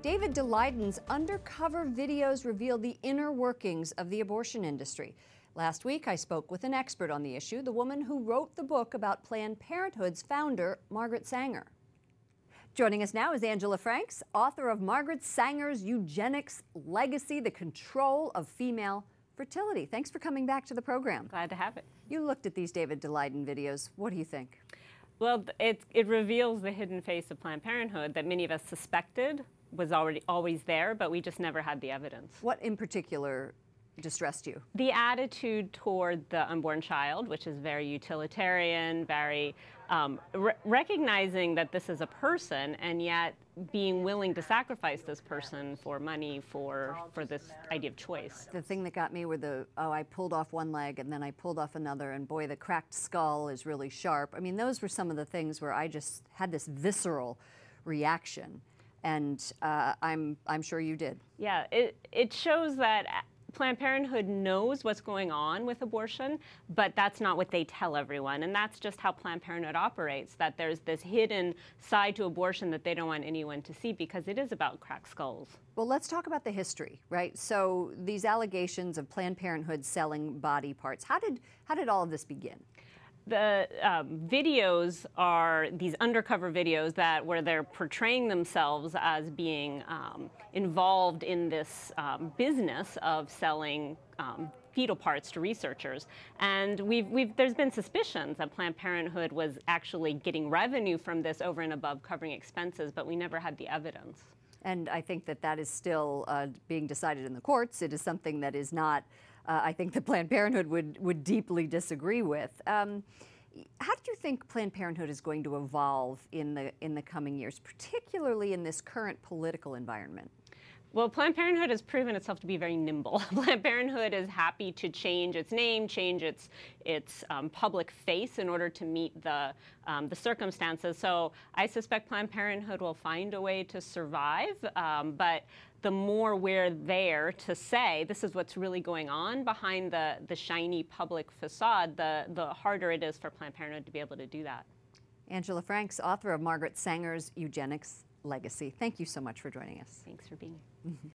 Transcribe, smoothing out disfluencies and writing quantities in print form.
David Daleiden's undercover videos reveal the inner workings of the abortion industry. Last week, I spoke with an expert on the issue, the woman who wrote the book about Planned Parenthood's founder, Margaret Sanger. Joining us now is Angela Franks, author of Margaret Sanger's Eugenics Legacy, The Control of Female Fertility. Thanks for coming back to the program. Glad to have it. You looked at these David Daleiden videos. What do you think? Well, it reveals the hidden face of Planned Parenthood that many of us suspected was always there, but we just never had the evidence. What in particular distressed you? The attitude toward the unborn child, which is very utilitarian, very recognizing that this is a person, and yet being willing to sacrifice this person for money, for this idea of choice. The thing that got me were I pulled off one leg and then I pulled off another, and boy, the cracked skull is really sharp. I mean, those were some of the things where I just had this visceral reaction, and I'm sure you did. Yeah, it shows that Planned Parenthood knows what's going on with abortion, but that's not what they tell everyone. And that's just how Planned Parenthood operates, that there's this hidden side to abortion that they don't want anyone to see because it is about cracked skulls. Well, let's talk about the history, right? So these allegations of Planned Parenthood selling body parts, how did all of this begin? The videos are these undercover videos where they're portraying themselves as being involved in this business of selling fetal parts to researchers. And there's been suspicions that Planned Parenthood was actually getting revenue from this over and above covering expenses, but we never had the evidence. And I think that is still being decided in the courts. It is something that is not, I think the Planned Parenthood would deeply disagree with. How do you think Planned Parenthood is going to evolve in the coming years, particularly in this current political environment? Well, Planned Parenthood has proven itself to be very nimble. Planned Parenthood is happy to change its name, change its public face in order to meet the circumstances. So I suspect Planned Parenthood will find a way to survive, but the more we're there to say this is what's really going on behind the shiny public facade, the harder it is for Planned Parenthood to be able to do that. Angela Franks, author of Margaret Sanger's Eugenics Legacy. Thank you so much for joining us. Thanks for being here.